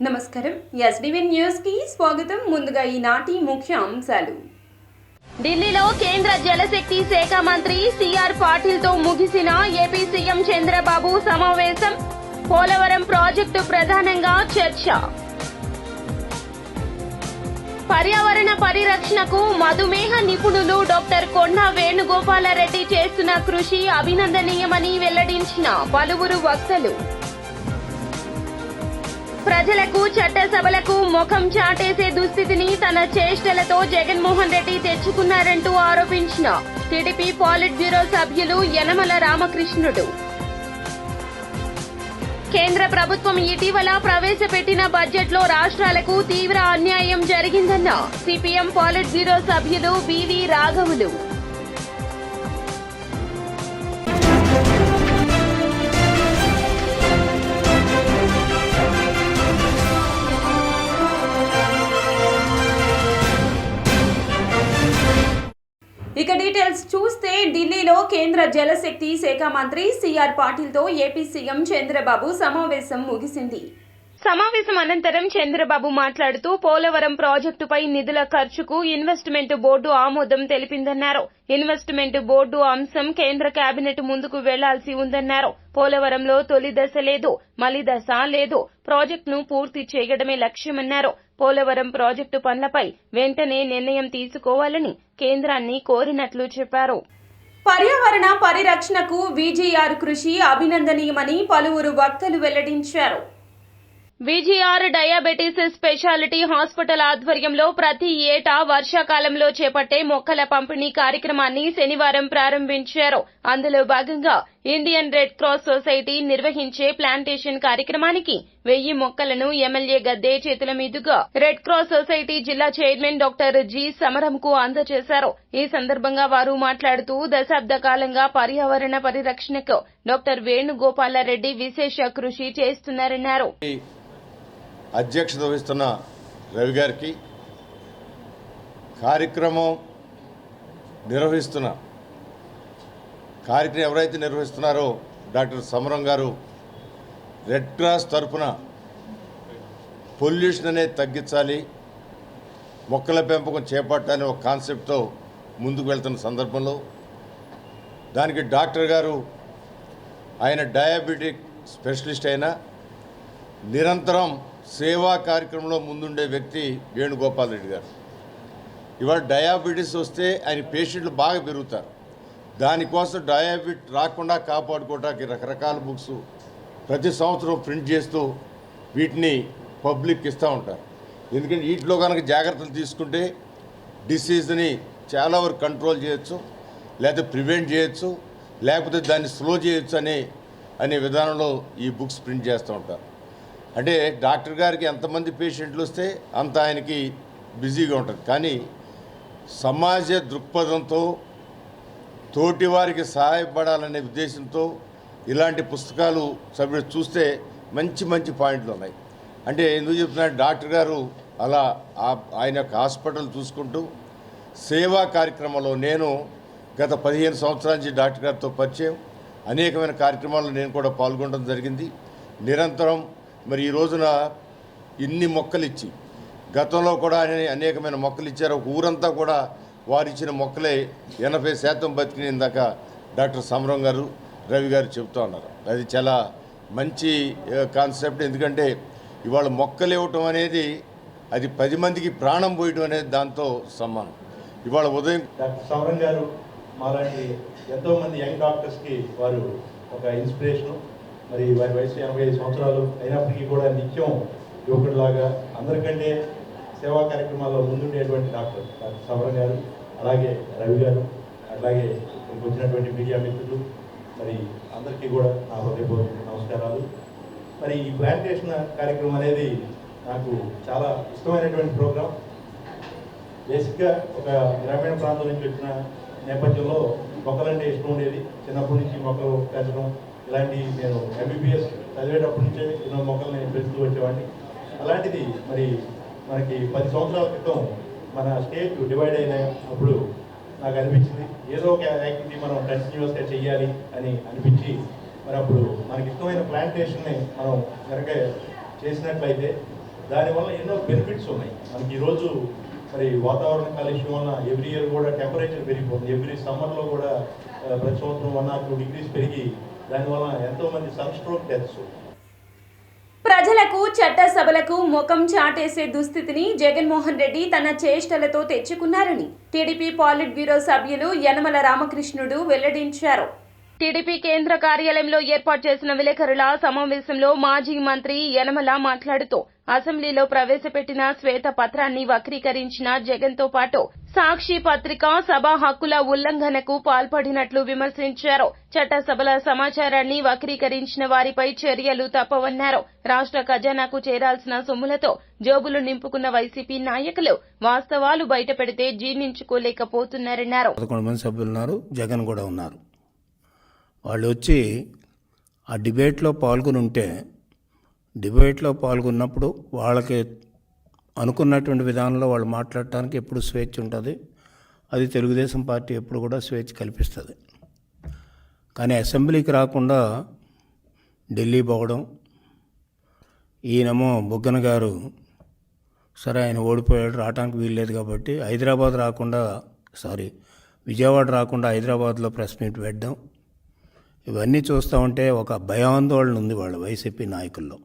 నమస్కారం SDV news కి స్వాగతం. ముందుగా ఈనాటి ముఖ్య అంశాలు. ఢిల్లీలో కేంద్ర జలశక్తి శాఖ మంత్రి సిఆర్ పాటిల్ తో ముగిసిన ఏపీ సీఎం చంద్రబాబు సమావేశం. పోలవరం ప్రాజెక్టు ప్రధానంగా చర్చ. పర్యావరణ పరిరక్షణకు మధుమేహ నిపుణులు డాక్టర్ కొండా వేణుగోపాలరెడ్డి చేస్తున్న కృషి అభినందనీయమని వెల్లడించిన పలువురు వక్తలు. ప్రజలకు చట్టసభలకు ముఖం చాటేసే దుస్థితిని తన చేష్టలతో జగన్మోహన్ రెడ్డి తెచ్చుకున్నారంటూ ఆరోపించిన టీడీపీ పాలిట్ బ్యూరో సభ్యులు యనమల రామకృష్ణుడు. కేంద్ర ప్రభుత్వం ఇటీవల ప్రవేశపెట్టిన బడ్జెట్లో రాష్ట్రాలకు తీవ్ర అన్యాయం జరిగిందన్న సిపిఎం పాలిట్ బ్యూరో సభ్యులు బివి రాఘవులు. ఇక డీటెయిల్స్ చూస్తే, ఢిల్లీలో కేంద్ర జలశక్తి శాఖ మంత్రి సిఆర్ పాటిల్ తో ఏపీ సీఎం చంద్రబాబు సమావేశం ముగిసింది. సమావేశం అనంతరం చంద్రబాబు మాట్లాడుతూ పోలవరం ప్రాజెక్టుపై నిధుల ఖర్చుకు ఇన్వెస్ట్మెంట్ బోర్డు ఆమోదం తెలిపిందన్నారు. ఇన్వెస్ట్మెంట్ బోర్డు అంశం కేంద్ర కేబినెట్ ముందుకు వెళ్లాల్సి ఉందన్నారు. పోలవరంలో తొలి దశ లేదు, మలి దశ లేదు, ప్రాజెక్టును పూర్తి చేయడమే లక్ష్యమన్నారు. పోలవరం ప్రాజెక్టు పనులపై వెంటనే నిర్ణయం తీసుకోవాలని కేంద్రాన్ని కోరినట్లు చెప్పారు. పర్యావరణ పరిరక్షణకు వీజీఆర్ కృషి అభినందనీయమని పలువురు వక్తలు వెల్లడించారు. వీజీఆర్ డయాబెటీస్ స్పెషాలిటీ హాస్పిటల్ ఆధ్వర్యంలో ప్రతి ఏటా వర్షాకాలంలో చేపట్టే మొక్కల పంపిణీ కార్యక్రమాన్ని శనివారం ప్రారంభించారు. అందులో భాగంగా ఇండియన్ రెడ్ క్రాస్ సొసైటీ నిర్వహించే ప్లాంటేషన్ కార్యక్రమానికి 1000 మొక్కలను ఎమ్మెల్యే గద్దే చేతుల మీదుగా రెడ్ క్రాస్ సొసైటీ జిల్లా చైర్మన్ డాక్టర్ జి సమరంకు అందజేశారు. ఈ సందర్భంగా వారు మాట్లాడుతూ దశాబ్ద కాలంగా పర్యావరణ పరిరక్షణకు డాక్టర్ వేణుగోపాలరెడ్డి విశేష కృషి చేస్తున్నారన్నారు. అధ్యక్షత వహిస్తున్న రవి గారికి, కార్యక్రమం ఎవరైతే నిర్వహిస్తున్నారో డాక్టర్ సమరం గారు రెడ్ క్రాస్ తరఫున పొల్యూషన్ అనేది తగ్గించాలి, మొక్కల పెంపకం చేపట్టాలని ఒక కాన్సెప్ట్తో ముందుకు వెళ్తున్న సందర్భంలో దానికి డాక్టర్ గారు, ఆయన డయాబెటిక్ స్పెషలిస్ట్ అయినా నిరంతరం సేవా కార్యక్రమంలో ముందుండే వ్యక్తి వేణుగోపాల్ రెడ్డి గారు. ఇవాళ డయాబెటీస్ వస్తే ఆయన పేషెంట్లు బాగా పెరుగుతారు. దానికోసం డయాబెటిస్ రాకుండా కాపాడుకోవడానికి రకరకాల బుక్స్ ప్రతి సంవత్సరం ప్రింట్ చేస్తూ వీటిని పబ్లిక్ ఇస్తూ ఉంటారు. ఎందుకంటే వీటిలో కనుక జాగ్రత్తలు తీసుకుంటే డిసీజ్ని చాలా వరకు కంట్రోల్ చేయొచ్చు, లేకపోతే ప్రివెంట్ చేయొచ్చు, లేకపోతే దాన్ని స్లో చేయొచ్చు అనే విధానంలో ఈ బుక్స్ ప్రింట్ చేస్తూ ఉంటారు. అంటే డాక్టర్ గారికి ఎంతమంది పేషెంట్లు వస్తే అంత ఆయనకి బిజీగా ఉంటుంది. కానీ సమాజ దృక్పథంతో తోటి వారికి సహాయపడాలనే ఉద్దేశంతో ఇలాంటి పుస్తకాలు సభ్యులు చూస్తే మంచి మంచి పాయింట్లు ఉన్నాయి. అంటే ఎందుకు చెప్తున్నా, డాక్టర్ గారు అలా ఆయన యొక్క హాస్పిటల్ చూసుకుంటూ సేవా కార్యక్రమంలో నేను గత 15 సంవత్సరాల నుంచి డాక్టర్ గారితో పరిచయం, అనేకమైన కార్యక్రమాల్లో నేను కూడా పాల్గొనడం జరిగింది. నిరంతరం మరి ఈ రోజున ఇన్ని మొక్కలు ఇచ్చి, గతంలో కూడా అనేకమైన మొక్కలు ఇచ్చారు. ఒక ఊరంతా కూడా వారు ఇచ్చిన మొక్కలే 80% బతికినందాక డాక్టర్ సమరం గారు, రవి గారు చెబుతూ ఉన్నారు. అది చాలా మంచి కాన్సెప్ట్. ఎందుకంటే ఇవాళ మొక్కలు ఇవ్వటం అనేది అది 10 మందికి ప్రాణం పోయటం అనేది దాంతో సమానం. ఇవాళ ఉదయం డాక్టర్ సమరం గారు మాలాంటి ఎంతోమంది యంగ్ డాక్టర్స్కి వారు ఒక ఇన్స్పిరేషను. మరి వారి వయసు 85 సంవత్సరాలు అయినప్పటికీ కూడా నిత్యం యువకుడిలాగా అందరికంటే సేవా కార్యక్రమాల్లో ముందుండేటువంటి డాక్టర్ సమరం గారు, అలాగే రవి గారు, అట్లాగే వచ్చినటువంటి మీడియా మిత్రులు, మరి అందరికీ కూడా నా హృదయపూర్వక నమస్కారాలు. మరి ఈ ప్లాంటేషన్ కార్యక్రమం అనేది నాకు చాలా ఇష్టమైనటువంటి ప్రోగ్రాం. బేసిక్గా ఒక గ్రామీణ ప్రాంతం నుంచి వచ్చిన నేపథ్యంలో మొక్కలంటే ఇష్టం ఉండేది. చిన్నప్పటి నుంచి మొక్కలు పెంచడం ఇలాంటి, నేను ఎంబీబీఎస్ చదివేటప్పటి నుంచే ఎన్నో మొక్కల్ని పెంచుతూ వచ్చేవాడిని. అలాంటిది మరి మనకి 10 సంవత్సరాల క్రితం మన స్టేట్ డివైడ్ అయినప్పుడు నాకు అనిపించింది ఏదో ఒక యాక్టివిటీ మనం కంటిన్యూస్గా చెయ్యాలి అని అనిపించి, మరి అప్పుడు మనకి ఇష్టమైన ప్లాంటేషన్ని మనం కనుక చేసినట్లయితే దానివల్ల ఎన్నో బెనిఫిట్స్ ఉన్నాయి మనకి. ఈరోజు మరి వాతావరణ కాలుష్యం వల్ల ఎవ్రీ ఇయర్ కూడా టెంపరేచర్ పెరిగిపోతుంది. ఎవ్రీ సమ్మర్లో కూడా ప్రతి సంవత్సరం 1 or 2 degrees పెరిగి దానివల్ల ఎంతోమంది సన్ స్ట్రోక్ డెత్స్. ప్రజలకు చట్టసభలకు ముఖం చాటేసే దుస్థితిని జగన్మోహన్ రెడ్డి తన చేష్టలతో తెచ్చుకున్నారని టీడీపీ పాలిట్ బ్యూరో సభ్యులు యనమల రామకృష్ణుడు వెల్లడించారు. టీడీపీ కేంద్ర కార్యాలయంలో ఏర్పాటు చేసిన విలేకరుల సమావేశంలో మాజీ మంత్రి యనమల మాట్లాడుతూ అసెంబ్లీలో ప్రవేశపెట్టిన శ్వేత పత్రాన్ని వక్రీకరించిన జగన్తో పాటు సాక్షి పత్రిక సభా హక్కుల ఉల్లంఘనకు పాల్పడినట్లు విమర్శించారు. చట్టసభల సమాచారాన్ని వక్రీకరించిన వారిపై చర్యలు తప్పవన్నారు. రాష్ట్ర ఖజానాకు చేరాల్సిన సొమ్ములతో జోబులు నింపుకున్న వైసీపీ నాయకులు వాస్తవాలు బయటపెడితే జీర్ణించుకోలేకపోతున్నారన్నారు. 11 మంది సభ్యులు ఉన్నారు, జగన్ కూడా ఉన్నారు. వాళ్ళు వచ్చి ఆ డిబేట్లో పాల్గొని ఉంటే, డిబేట్లో పాల్గొన్నప్పుడు వాళ్ళకి అనుకున్నటువంటి విధానంలో వాళ్ళు మాట్లాడటానికి ఎప్పుడు స్వేచ్ఛ ఉంటుంది. అది తెలుగుదేశం పార్టీ ఎప్పుడు కూడా స్వేచ్ఛ కల్పిస్తుంది. కానీ అసెంబ్లీకి రాకుండా ఢిల్లీ పోవడం, ఈయనేమో బుగ్గన గారు సరే ఆయన ఓడిపోయాడు రావడానికి వీల్లేదు కాబట్టి విజయవాడ రాకుండా హైదరాబాద్లో ప్రెస్ మీట్ పెట్టడం, ఇవన్నీ చూస్తూ ఉంటే ఒక భయాందోళన ఉంది వాళ్ళ వైసీపీ నాయకుల్లో.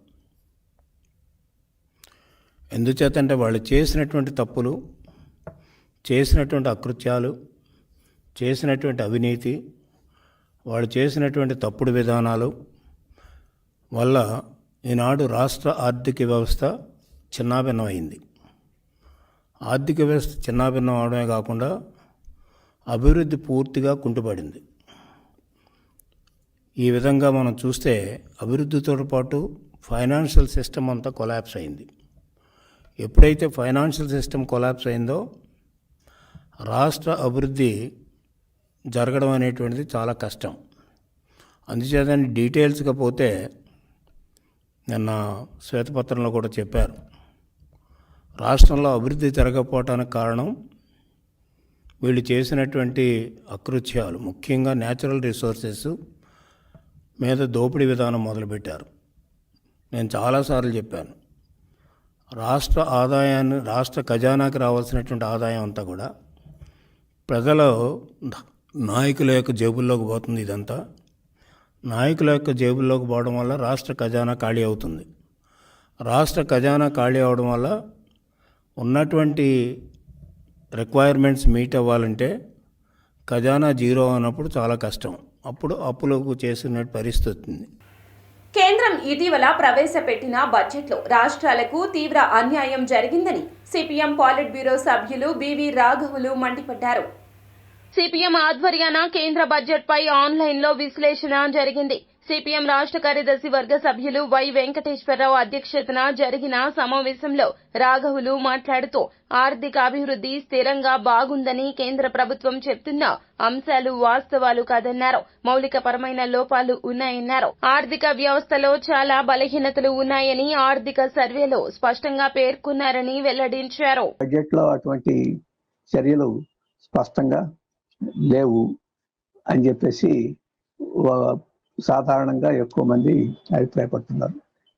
ఎందుచేతంటే వాళ్ళు చేసినటువంటి తప్పులు, చేసినటువంటి అకృత్యాలు, చేసినటువంటి అవినీతి, వాళ్ళు చేసినటువంటి తప్పుడు విధానాలు వల్ల ఈనాడు రాష్ట్ర ఆర్థిక వ్యవస్థ చిన్నాభిన్నమైంది. ఆర్థిక వ్యవస్థ చిన్నాభిన్నం అవడమే కాకుండా అభివృద్ధి పూర్తిగా కుంటుపడింది. ఈ విధంగా మనం చూస్తే అభివృద్ధితో పాటు ఫైనాన్షియల్ సిస్టమ్ అంతా కొలాప్స్ అయింది. ఎప్పుడైతే ఫైనాన్షియల్ సిస్టమ్ కొలాప్స్ అయిందో రాష్ట్ర అభివృద్ధి జరగడం అనేటువంటిది చాలా కష్టం. అందుచేత డీటెయిల్స్గా పోతే నిన్న శ్వేతపత్రంలో కూడా చెప్పారు, రాష్ట్రంలో అభివృద్ధి జరగకపోవటానికి కారణం వీళ్ళు చేసినటువంటి అకృత్యాలు, ముఖ్యంగా న్యాచురల్ రిసోర్సెస్ మీద దోపిడీ విధానం మొదలుపెట్టారు. నేను చాలాసార్లు చెప్పాను, రాష్ట్ర ఖజానాకి రావాల్సినటువంటి ఆదాయం అంతా కూడా ప్రజల నాయకుల యొక్క జేబుల్లోకి పోతుంది. ఇదంతా నాయకుల యొక్క జేబుల్లోకి పోవడం వల్ల రాష్ట్ర ఖజానా ఖాళీ అవుతుంది. రాష్ట్ర ఖజానా ఖాళీ అవడం వల్ల ఉన్నటువంటి రిక్వైర్మెంట్స్ మీట్ అవ్వాలంటే ఖజానా జీరో అన్నప్పుడు చాలా కష్టం. అప్పుడు అప్పులకు చేసిన పరిస్థితి ఉంది. కేంద్రం ఇటీవల ప్రవేశపెట్టిన బడ్జెట్లో రాష్ట్రాలకు తీవ్ర అన్యాయం జరిగిందని సిపిఎం పాలిట్ బ్యూరో సభ్యులు బివి రాఘవులు మండిపడ్డారు. సిపిఎం ఆధ్వర్యాన కేంద్ర బడ్జెట్పై ఆన్లైన్లో విశ్లేషణ జరిగింది. సిపిఎం రాష్ట్ర కార్యదర్శి వర్గ సభ్యులు వై వెంకటేశ్వరరావు అధ్యక్షతన జరిగిన సమావేశంలో రాఘవులు మాట్లాడుతూ ఆర్థిక అభివృద్ధి స్థిరంగా బాగుందని కేంద్ర ప్రభుత్వం చెప్తున్న అంశాలు వాస్తవాలు కాదన్నారు. మౌలికపరమైన లోపాలు ఉన్నాయన్నారు. ఆర్థిక వ్యవస్థలో చాలా బలహీనతలు ఉన్నాయని ఆర్థిక సర్వేలో స్పష్టంగా పేర్కొన్నారని వెల్లడించారు. బడ్జెట్లో అటువంటి చర్యలు స్పష్టంగా లేవు అని చెప్పేసి సాధారణంగా ఎక్కువ మంది అభిప్రాయపడుతున్నారు.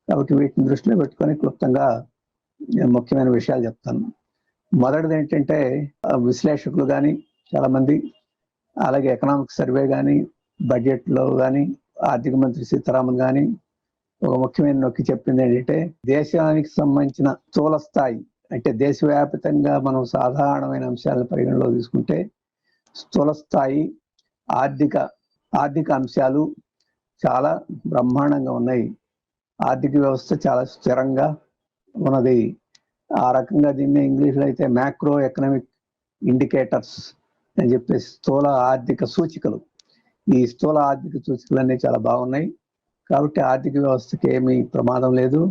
కాబట్టి వీటిని దృష్టిలో పెట్టుకొని క్లుప్తంగా ముఖ్యమైన విషయాలు చెప్తాను. మొదటిది ఏంటంటే, విశ్లేషకులు కానీ చాలామంది, అలాగే ఎకనామిక్ సర్వే కానీ, బడ్జెట్లో కానీ, ఆర్థిక మంత్రి సీతారామన్ కానీ ఒక ముఖ్యమైన నొక్కి చెప్పింది ఏంటంటే, దేశానికి సంబంధించిన స్థూల స్థాయి అంటే దేశవ్యాప్తంగా మనం సాధారణమైన అంశాలను పరిగణలో తీసుకుంటే స్థూల స్థాయి ఆర్థిక అంశాలు చాలా బ్రహ్మాండంగా ఉన్నాయి. ఆర్థిక వ్యవస్థ చాలా స్థిరంగా ఉన్నది. ఆ రకంగా దీన్ని ఇంగ్లీష్లో అయితే మ్యాక్రో ఎకనామిక్ ఇండికేటర్స్ అని చెప్పేసి స్థూల ఆర్థిక సూచికలు, ఈ స్థూల ఆర్థిక సూచికలు అన్నీ చాలా బాగున్నాయి. కాబట్టి ఆర్థిక వ్యవస్థకి ఏమీ ప్రమాదం లేదు,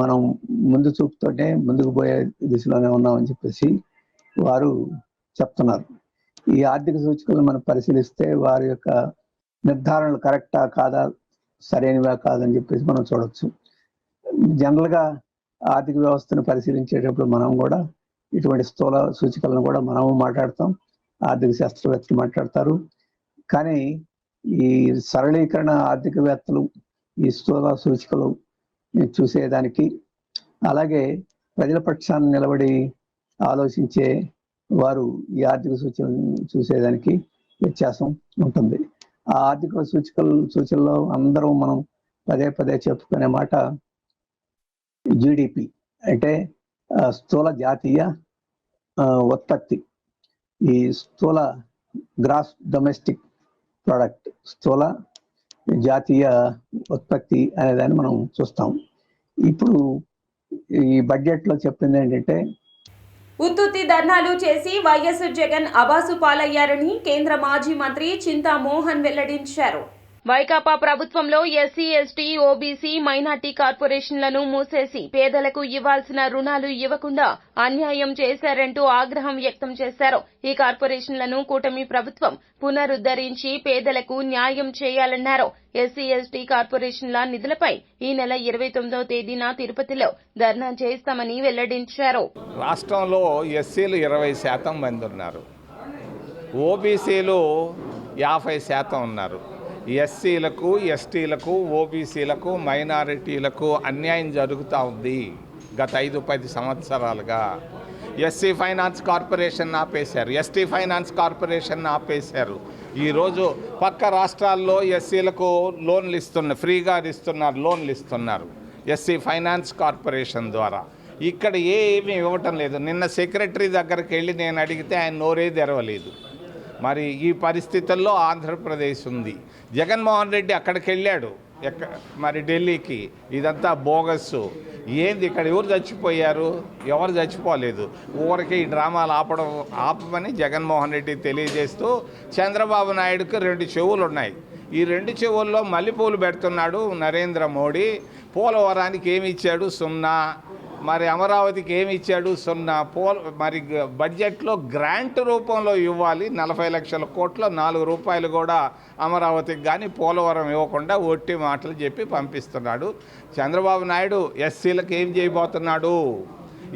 మనం ముందు చూపుతోనే ముందుకు పోయే దిశలోనే ఉన్నామని చెప్పేసి వారు చెప్తున్నారు. ఈ ఆర్థిక సూచికలను మనం పరిశీలిస్తే వారి యొక్క నిర్ధారణలు కరెక్టా కాదా, సరైనవా కాదని చెప్పేసి మనం చూడవచ్చు. జనరల్గా ఆర్థిక వ్యవస్థను పరిశీలించేటప్పుడు మనం కూడా ఇటువంటి స్థూల సూచికలను కూడా మనము మాట్లాడతాం, ఆర్థిక శాస్త్రవేత్తలు మాట్లాడతారు. కానీ ఈ సరళీకరణ ఆర్థికవేత్తలు ఈ స్థూల సూచికలు చూసేదానికి అలాగే ప్రజల పక్షాన్ని నిలబడి ఆలోచించే వారు ఈ ఆర్థిక చూసేదానికి వ్యత్యాసం ఉంటుంది. ఆ ఆర్థిక సూచనలో అందరం మనం పదే పదే చెప్పుకునే మాట జిడిపి, అంటే స్థూల జాతీయ ఉత్పత్తి. ఈ స్థూల గ్రాస్ డొమెస్టిక్ ప్రోడక్ట్, స్థూల జాతీయ ఉత్పత్తి అనేదాన్ని మనం చూస్తాం. ఇప్పుడు ఈ బడ్జెట్లో చెప్పింది ఏంటంటే, ఉత్తుత్తి ధర్నాలు చేసి వైఎస్ జగన్ అబాసు పాలయ్యారని కేంద్ర మాజీ మంత్రి చింతా మోహన్ వెల్లడించారు. వైకాపా ప్రభుత్వంలో ఎస్సీ, ఎస్టీ, ఓబీసీ, మైనార్టీ కార్పొరేషన్లను మూసేసి పేదలకు ఇవ్వాల్సిన రుణాలు ఇవ్వకుండా అన్యాయం చేశారంటూ ఆగ్రహం వ్యక్తం చేశారు. ఈ కార్పొరేషన్లను కూటమి ప్రభుత్వం పునరుద్ధరించి పేదలకు న్యాయం చేయాలన్నారు. ఎస్సీ, ఎస్టీ కార్పొరేషన్ల నిధులపై ఈ నెల 29వ తేదీన తిరుపతిలో ధర్నా చేస్తామని వెల్లడించారు. రాష్ట్రంలో ఎస్సీలు 20% మంది ఉన్నారు, ఓబీసీలు 50% ఉన్నారు. ఎస్సీలకు, ఎస్టీలకు, ఓబీసీలకు, మైనారిటీలకు అన్యాయం జరుగుతూ ఉంది గత 5-10 సంవత్సరాలుగా. ఎస్సీ ఫైనాన్స్ కార్పొరేషన్ ఆపేశారు, ఎస్టీ ఫైనాన్స్ కార్పొరేషన్ ఆపేశారు. ఈరోజు పక్క రాష్ట్రాల్లో ఎస్సీలకు లోన్లు ఇస్తున్నారు, ఫ్రీగా లోన్లు ఇస్తున్నారు ఎస్సీ ఫైనాన్స్ కార్పొరేషన్ ద్వారా. ఇక్కడ ఏమీ ఇవ్వటం లేదు. నిన్న సెక్రటరీ దగ్గరికి వెళ్ళి నేను అడిగితే ఆయన నోరే తెరవలేదు. మరి ఈ పరిస్థితుల్లో ఆంధ్రప్రదేశ్ ఉంది. జగన్మోహన్ రెడ్డి అక్కడికి వెళ్ళాడు, మరి ఢిల్లీకి. ఇదంతా బోగస్సు. ఏంది ఇక్కడ ఎవరు చచ్చిపోయారు? ఎవరు చచ్చిపోలేదు. ఊరికి ఈ డ్రామాలు ఆపమని జగన్మోహన్ రెడ్డి తెలియజేస్తూ, చంద్రబాబు నాయుడుకి 2 చెవులు ఉన్నాయి. ఈ 2 చెవుల్లో మల్లెపూలు పెడుతున్నాడు నరేంద్ర మోడీ. పోలవరానికి ఏమి ఇచ్చాడు? 0. మరి అమరావతికి ఏమి ఇచ్చాడు? 0. మరి బడ్జెట్లో గ్రాంట్ రూపంలో ఇవ్వాలి 40 లక్షల కోట్ల 4 రూపాయలు కూడా అమరావతికి కానీ పోలవరం ఇవ్వకుండా ఒట్టి మాటలు చెప్పి పంపిస్తున్నాడు. చంద్రబాబు నాయుడు ఎస్సీలకు ఏం చేయబోతున్నాడు?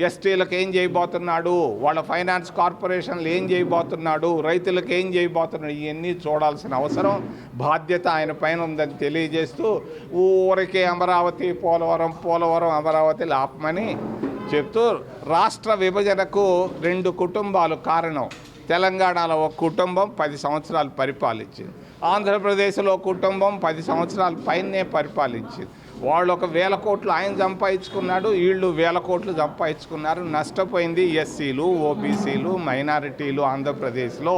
ఎస్టీలకు ఏం చేయబోతున్నాడు? వాళ్ళ ఫైనాన్స్ కార్పొరేషన్లు ఏం చేయబోతున్నాడు? రైతులకు ఏం చేయబోతున్నాడు? ఇవన్నీ చూడాల్సిన అవసరం, బాధ్యత ఆయన పైన ఉందని తెలియజేస్తూ, ఊరికే అమరావతి, పోలవరం అమరావతి ఆపమని చెప్తూ, రాష్ట్ర విభజనకు 2 కుటుంబాలు కారణం. తెలంగాణలో ఒక కుటుంబం 10 సంవత్సరాలు పరిపాలించింది, ఆంధ్రప్రదేశ్లో కుటుంబం 10 సంవత్సరాల పైనే పరిపాలించింది. వాళ్ళు 1,000 కోట్లు ఆయన సంపాదించుకున్నాడు, వీళ్ళు 1,000 కోట్లు సంపాదించుకున్నారు. నష్టపోయింది ఎస్సీలు, ఓబీసీలు, మైనారిటీలు. ఆంధ్రప్రదేశ్లో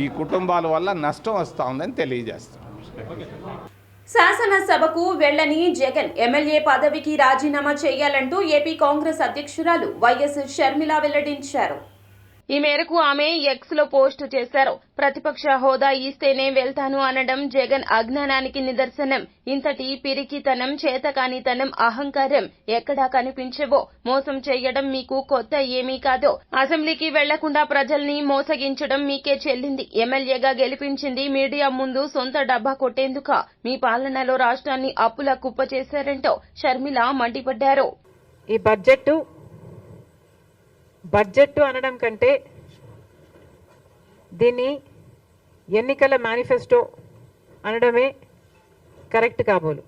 ఈ కుటుంబాల వల్ల నష్టం వస్తూ ఉందని తెలియజేస్తాం. శాసనసభకు వెళ్లని జగన్ ఎమ్మెల్యే పదవికి రాజీనామా చేయాలంటూ ఏపీ కాంగ్రెస్ అధ్యక్షురాలు వైఎస్ షర్మిల వెల్లడించారు. ఈ మేరకు ఆమె ఎక్స్ లో పోస్టు చేశారు. ప్రతిపక్ష హోదా ఇస్తేనే వెళ్తాను అనడం జగన్ అజ్ఞానానికి నిదర్శనం. ఇంతటి పిరికితనం, చేతకానితనం, అహంకారం ఎక్కడా కనిపించవో. మోసం చేయడం మీకు కొత్త ఏమీ కాదు. అసెంబ్లీకి వెళ్లకుండా ప్రజల్ని మోసగించడం మీకే చెల్లింది. ఎమ్మెల్యేగా గెలిపించింది మీడియా ముందు సొంత డబ్బా కొట్టేందుక? మీ పాలనలో రాష్ట్రాన్ని అప్పుల కుప్ప చేశారంటూ షర్మిల మండిపడ్డారు. ఈ బడ్జెట్ అనడం కంటే దీన్ని ఎన్నికల మేనిఫెస్టో అనడమే కరెక్ట్ కాబోలు.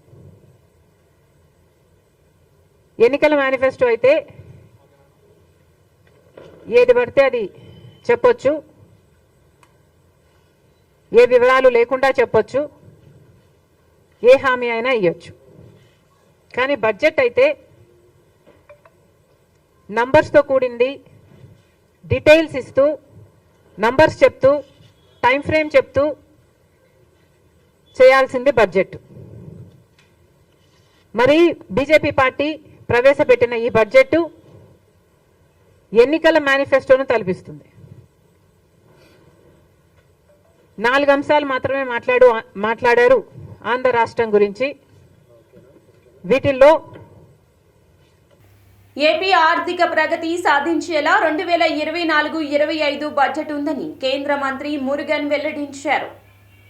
ఎన్నికల మేనిఫెస్టో అయితే ఏది పడితే అది చెప్పొచ్చు, ఏ వివరాలు లేకుండా చెప్పొచ్చు, ఏ హామీ అయినా ఇవ్వచ్చు. కానీ బడ్జెట్ అయితే నంబర్స్తో కూడింది, డీటెయిల్స్ ఇస్తూ, నంబర్స్ చెప్తూ, టైం ఫ్రేమ్ చెప్తూ చేయాల్సింది బడ్జెట్. మరి బీజేపీ పార్టీ ప్రవేశపెట్టిన ఈ బడ్జెట్ ఎన్నికల మేనిఫెస్టోను తలపిస్తుంది. 4 అంశాలు మాత్రమే మాట్లాడారు ఆంధ్ర రాష్ట్రం గురించి. వీటిల్లో ఏపీ ఆర్థిక ప్రగతి సాధించేలా 2024-25 బడ్జెట్ ఉందని కేంద్ర మంత్రి మురుగన్ వెల్లడించారు.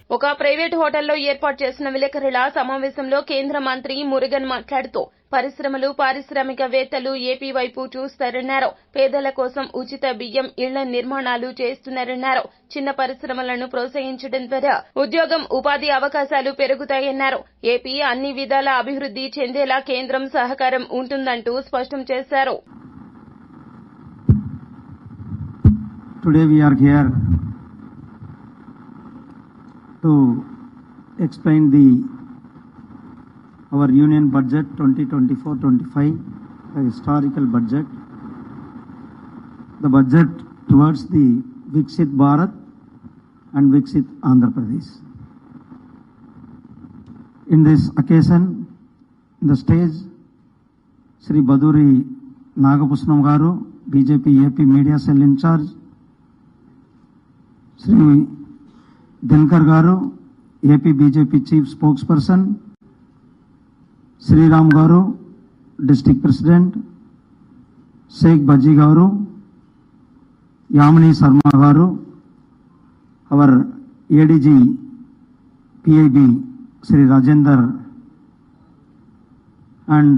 ఒక ప్రైవేట్ హోటల్లో ఏర్పాటు చేసిన విలేకరుల సమావేశంలో కేంద్ర మంత్రి మురుగన్ మాట్లాడుతూ, పరిశ్రమలు, పారిశ్రామికవేత్తలు ఏపీ వైపు చూస్తారన్నారు. పేదల కోసం ఉచిత బియ్యం, ఇళ్ల నిర్మాణాలు చేస్తున్నారన్నారు. చిన్న పరిశ్రమలను ప్రోత్సహించడం ద్వారా ఉద్యోగం, ఉపాధి అవకాశాలు పెరుగుతాయన్నారు. ఏపీ అన్ని విధాల అభివృద్ధి చెందేలా కేంద్రం సహకారం ఉంటుందంటూ స్పష్టం చేశారు. Today we are here to explain our Union Budget 2024-25, a historical budget, the budget towards the Viksit Bharat and Viksit Andhra Pradesh. In this occasion, in the stage, Sri Baduri Nagapusnam Garu, BJP AP Media Cell in charge, Sri Dinkar Garu, AP BJP Chief Spokesperson, Sri Ram Garu, District President, Sheikh Baji Garu, Yamini Sarma Garu, our ADG PIB Sri Rajendra, and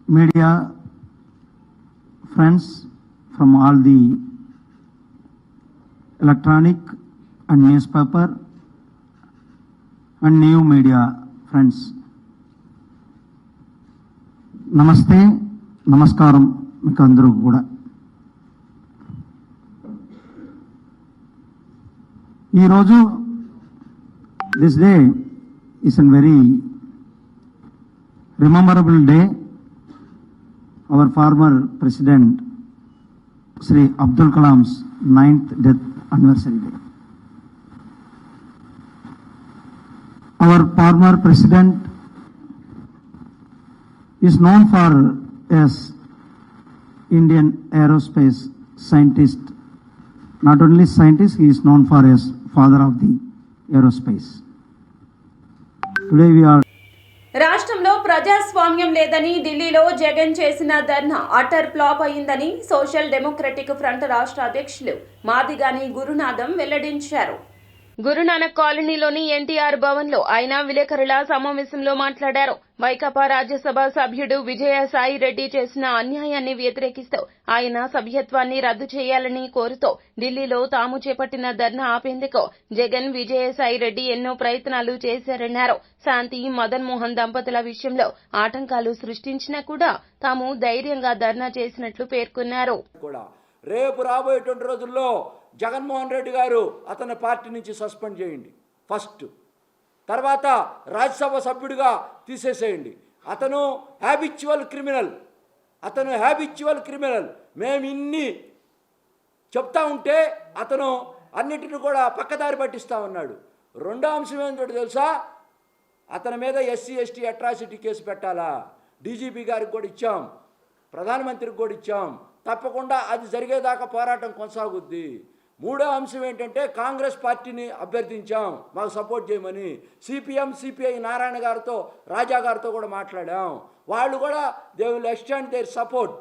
media friends from all the electronic and newspaper and new media friends. Namaste, namaskaram మీకు అందరూ కూడా. ఈరోజు this day is a very rememberable day. Our former president Sri Abdul Kalam's 9th death anniversary day. Our former president is known for as Indian aerospace scientist. Not only scientist, he is known for as father of the aerospace. Today we are రాష్ట్రంలో ప్రజాస్వామ్యం లేదని ఢిల్లీలో జగన్ చేసిన ధర్నా utter flop అయిందని social democratic front రాష్ట్ర అధ్యక్షులు మాదిగాని గురునాథం వెల్లడించారు. గురునానక్ కాలనీలోని ఎన్టీఆర్ భవన్ లో ఆయన విలేకరుల సమావేశంలో మాట్లాడారు. వైకాపా రాజ్యసభ సభ్యుడు విజయసాయి రెడ్డి చేసిన అన్యాయాన్ని వ్యతిరేకిస్తూ ఆయన సభ్యత్వాన్ని రద్దు చేయాలని కోరుతూ ఢిల్లీలో తాము చేపట్టిన ధర్నా ఆపేందుకు జగన్, విజయసాయి రెడ్డి ఎన్నో ప్రయత్నాలు చేశారన్నారు. శాంతి, మదన్ మోహన్ దంపతుల విషయంలో ఆటంకాలు సృష్టించినా కూడా తాము ధైర్యంగా ధర్నా చేసినట్లు పేర్కొన్నారు. రేపు రాబోయేటువంటి రోజుల్లో జగన్మోహన్ రెడ్డి గారు అతని పార్టీ నుంచి సస్పెండ్ చేయండి ఫస్ట్. తర్వాత రాజ్యసభ సభ్యుడిగా తీసేసేయండి. అతను హ్యాబిచువల్ క్రిమినల్. మేము ఇన్ని చెప్తా ఉంటే అతను అన్నిటిని కూడా పక్కదారి పట్టిస్తా ఉన్నాడు. రెండో అంశం ఏంటో తెలుసా? అతని మీద SC ST అట్రాసిటీ కేసు పెట్టాలా? డీజీపీ గారికి కూడా ఇచ్చాం, ప్రధానమంత్రికి కూడా ఇచ్చాం. తప్పకుండా అది జరిగేదాకా పోరాటం కొనసాగుద్ది. మూడో అంశం ఏంటంటే కాంగ్రెస్ పార్టీని అభ్యర్థించాం మాకు సపోర్ట్ చేయమని. CPM CPI నారాయణ గారితో, రాజా గారితో కూడా మాట్లాడాం. వాళ్ళు కూడా they will extend their support,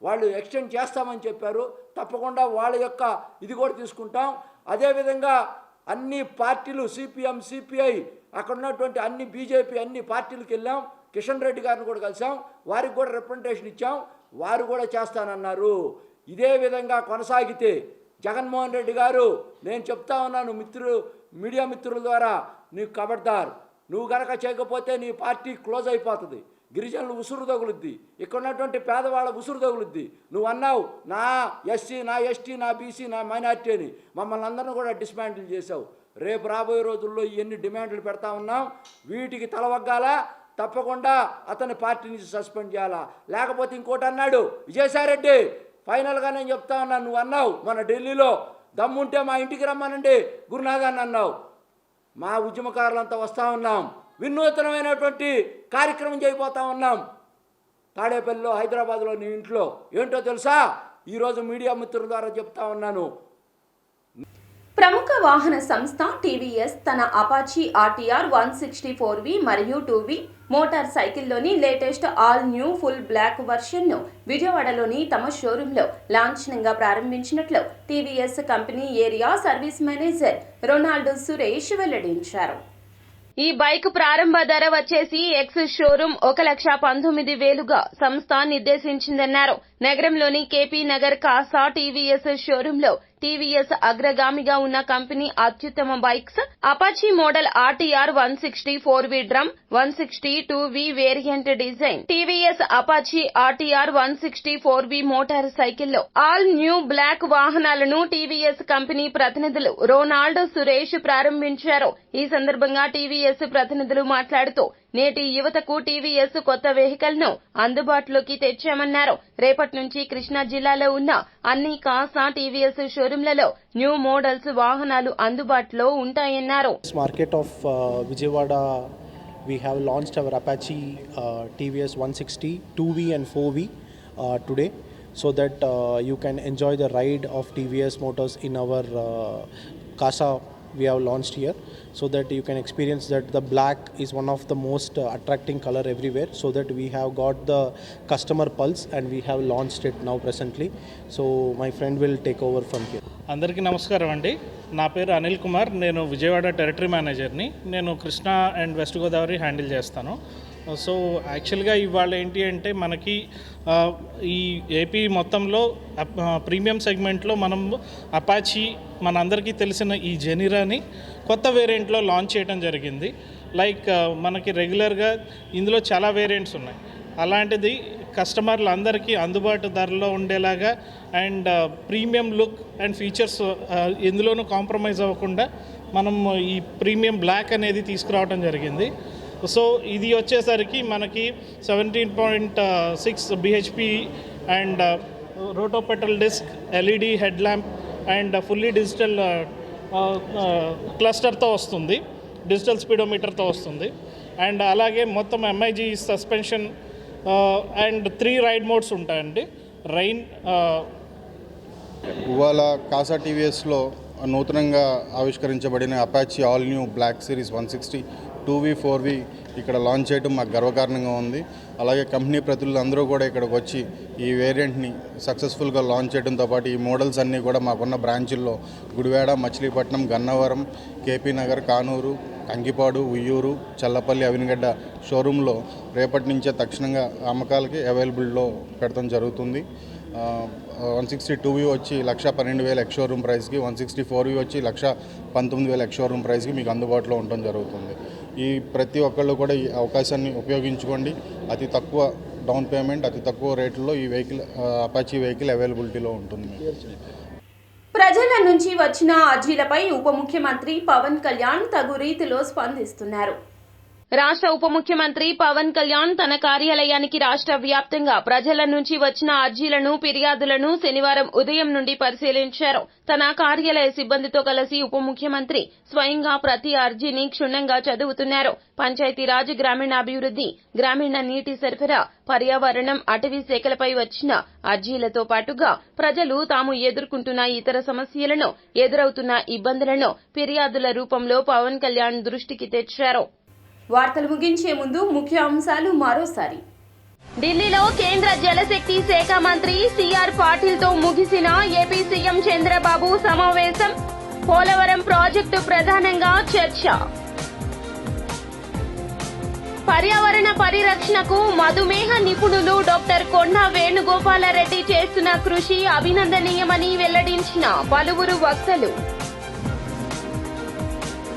వాళ్ళు ఎక్స్టెండ్ చేస్తామని చెప్పారు. తప్పకుండా వాళ్ళ యొక్క ఇది కూడా తీసుకుంటాం. అదేవిధంగా అన్ని పార్టీలు CPM CPI అక్కడ ఉన్నటువంటి అన్ని BJP అన్ని పార్టీలకు వెళ్ళాం. కిషన్ రెడ్డి గారిని కూడా కలిసాం, వారికి కూడా రిప్రజెంటేషన్ ఇచ్చాం. వారు కూడా చేస్తానన్నారు. ఇదే విధంగా కొనసాగితే జగన్మోహన్ రెడ్డి గారు, నేను చెప్తా ఉన్నాను మీడియా మిత్రుల ద్వారా, నీకు ఖబర్దార్, నువ్వు గనక చేయకపోతే నీ పార్టీ క్లోజ్ అయిపోతుంది. గిరిజనులు ఉసురు తగులుద్ది, ఇక్కడ ఉన్నటువంటి పేదవాళ్ళ ఉసురు తగులుద్ది. నువ్వు అన్నావు నా SC, నా ST, నా BC, నా మైనార్టీ అని. మమ్మల్ని అందరినీ కూడా డిస్మాంటిల్ చేసావు. రేపు రాబోయే రోజుల్లో ఇవన్నీ డిమాండ్లు పెడతా ఉన్నాం. వీటికి తలవగ్గాలా, తప్పకుండా అతని పార్టీ నుంచి సస్పెండ్ చేయాలా. లేకపోతే ఇంకోటి అన్నాడు విజయసాయి రెడ్డి, ఫైనల్గా నేను చెప్తా ఉన్నాను, నువ్వు అన్నావు మన ఢిల్లీలో, దమ్ముంటే మా ఇంటికి రమ్మనండి గురునాథాన్ని అన్నావు. మా ఉద్యమకారులంతా వస్తూ ఉన్నాం, వినూతనమైనటువంటి కార్యక్రమం చేయబోతా ఉన్నాం. తాడేపల్లిలో, హైదరాబాద్లో, నీ ఇంట్లో. ఏంటో తెలుసా? ఈరోజు మీడియా మిత్రుల ద్వారా చెప్తా ఉన్నాను. ప్రముఖ వాహన సంస్థ TVS తన అపాచీ RTR 164V మరియు 2V మోటార్ సైకిల్లోని latest all new full black వర్షన్ను విజయవాడలోని తమ షోరూంలో లాంఛనంగా ప్రారంభించినట్లు TVS company area service manager Ronaldo Suresh వెల్లడించారు. ఈ బైక్ ప్రారంభ ధర వచ్చేసి ఎక్స్ షోరూం 1,19,000గా సంస్థ నిర్దేశించిందన్నారు. నగరంలోని కేపీ నగర్ కాసా టీవీఎస్ షోరూంలో టీవీఎస్ అగ్రగామిగా ఉన్న కంపెనీ అత్యుత్తమ bikes Apache model RTR 160 4V drum, 160 2V variant design, TVS Apache RTR 160 4V motor సైకిల్లో ఆల్ న్యూ బ్లాక్ వాహనాలను టీవీఎస్ కంపెనీ ప్రతినిధులు రొనాల్డ్ సురేష్ ప్రారంభించారు. ఈ సందర్భంగా టీవీఎస్ ప్రతినిధులు మాట్లాడుతూ నేటి యువతకు టీవీఎస్ కొత్త వెహికల్ ను అందుబాటులోకి తెచ్చామన్నారు. రేపటి నుంచి కృష్ణా జిల్లాలో ఉన్న అన్ని కాసా టీవీఎస్ షోరూంలలో న్యూ మోడల్స్ వాహనాలు అందుబాటులో ఉంటాయన్నారు. Market of Vijayawada we have launched our Apache TVS 160 2V and 4V today, so that you can enjoy the ride of TVS motors in our Casa we have launched here, so that you can experience that the black is one of the most attracting color everywhere, so that we have got the customer pulse and we have launched it now presently. So my friend will take over from here. అందరికీ నమస్కారం అండి. నా పేరు అనిల్ కుమార్. నేను Vijayawada territory మేనేజర్ని. నేను Krishna and west Godavari handle చేస్తాను. So యాక్చువల్గా ఇవాళ ఏంటి అంటే మనకి ఈ ఏపీ మొత్తంలో ప్రీమియం సెగ్మెంట్లో మనం అపాచీ మనందరికీ తెలిసిన ఈ జెనిరాని కొత్త వేరియంట్లో లాంచ్ చేయడం జరిగింది. లైక్ మనకి రెగ్యులర్గా ఇందులో చాలా వేరియంట్స్ ఉన్నాయి. అలాంటిది కస్టమర్లు అందరికీ అందుబాటు ధరలో ఉండేలాగా and premium look and features ఎందులోనూ కాంప్రమైజ్ అవ్వకుండా మనం ఈ ప్రీమియం బ్లాక్ అనేది తీసుకురావడం జరిగింది. సో ఇది వచ్చేసరికి మనకి 17.6 BHP and rotopetal disc, LED head lamp and fully digital క్లస్టర్తో వస్తుంది, డిజిటల్ స్పీడోమీటర్తో వస్తుంది. అండ్ అలాగే మొత్తం MIG suspension and 3 ride modes ఉంటాయండి. రైన్ ఇవాళ కాసా టీవీఎస్లో నూతనంగా ఆవిష్కరించబడిన Apache all new black series 160 2V 4V ఇక్కడ లాంచ్ చేయడం మాకు గర్వకారణంగా ఉంది. అలాగే కంపెనీ ప్రతినిధులు అందరూ కూడా ఇక్కడికి వచ్చి ఈ వేరియంట్ని సక్సెస్ఫుల్గా లాంచ్ చేయడంతో పాటు ఈ మోడల్స్ అన్నీ కూడా మాకున్న బ్రాంచుల్లో గుడివాడ, మచిలీపట్నం, గన్నవరం, కేపీ నగర్, కానూరు, కంకిపాడు, ఉయ్యూరు, చల్లపల్లి, అవినిగడ్డ షోరూంలో రేపటి నుంచే తక్షణంగా అమ్మకాలకి అవైలబుల్లో పెడతాం జరుగుతుంది. 160 2V వచ్చి 1,12,000 ఎక్స్ షోరూమ్ ప్రైస్కి, 160 4V వచ్చి 1,19,000 ఎక్స్ షోరూమ్ ప్రైస్కి మీకు అందుబాటులో ఉండడం జరుగుతుంది. ఈ ప్రతి ఒక్కళ్ళు కూడా ఈ అవకాశాన్ని ఉపయోగించుకోండి. అతి తక్కువ డౌన్ పేమెంట్, అతి తక్కువ రేట్లలో ఈ వెహికల్ అపాచీ వెహికల్ అవైలబిలిటీలో ఉంటుంది. ప్రజల నుంచి వచ్చిన అర్జీలపై ఉప ముఖ్యమంత్రి పవన్ కళ్యాణ్ తగు రీతిలో స్పందిస్తున్నారు. రాష్ట్ర ఉప ముఖ్యమంత్రి పవన్ కళ్యాణ్ తన కార్యాలయానికి రాష్ట్ర వ్యాప్తంగా ప్రజల నుంచి వచ్చిన అర్జీలను, ఫిర్యాదులను శనివారం ఉదయం నుండి పరిశీలించారు. తన కార్యాలయ సిబ్బందితో కలిసి ఉప ముఖ్యమంత్రి స్వయంగా ప్రతి అర్జీని క్షుణ్ణంగా చదువుతున్నారు. పంచాయతీరాజ్, గ్రామీణాభివృద్ధి, గ్రామీణ నీటి సరఫరా, పర్యావరణం, అటవీ శాఖలపై వచ్చిన అర్జీలతో పాటుగా ప్రజలు తాము ఎదుర్కొంటున్న ఇతర సమస్యలను, ఎదురవుతున్న ఇబ్బందులను ఫిర్యాదుల రూపంలో పవన్ కళ్యాణ్ దృష్టికి తెచ్చారు. వార్తలు ముగించే ముందు ముఖ్య అంశాలు మరోసారి. ఢిల్లీలో కేంద్ర జలశక్తి శాఖ మంత్రి సిఆర్ పాటిల్తో ముగిసిన ఏపీ సీఎం చంద్రబాబు సమావేశం. పోలవరం ప్రాజెక్టు ప్రధానంగా చర్చ. పర్యావరణ పరిరక్షణకు మధుమేహ నిపుణులు డాక్టర్ కొండా వేణుగోపాలరెడ్డి చేస్తున్న కృషి అభినందనీయమని వెల్లడించిన పలువురు వక్తలు.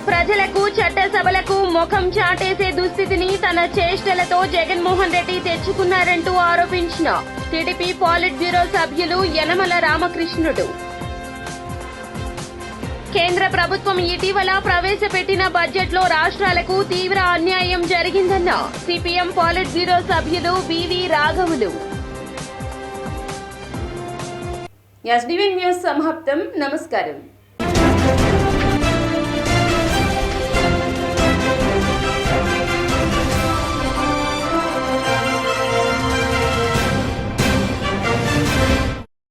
ప్రజలకు, చట్టసభలకు ముఖం చాటేసే దుస్థితిని తన చేష్టలతో జగన్మోహన్ రెడ్డి తెచ్చుకున్నారంటూ ఆరోపించిన టీడీపీ పాలిట్ బ్యూరో సభ్యులు యనమల రామకృష్ణుడు. కేంద్ర ప్రభుత్వం ఇటీవల ప్రవేశపెట్టిన బడ్జెట్లో రాష్ట్రాలకు తీవ్ర అన్యాయం జరిగిందన్న సిపిఎం పాలిట్ బ్యూరో సభ్యులు బివి రాఘవులు. ఎస్డివి న్యూస్ సమాప్తం. నమస్కారం.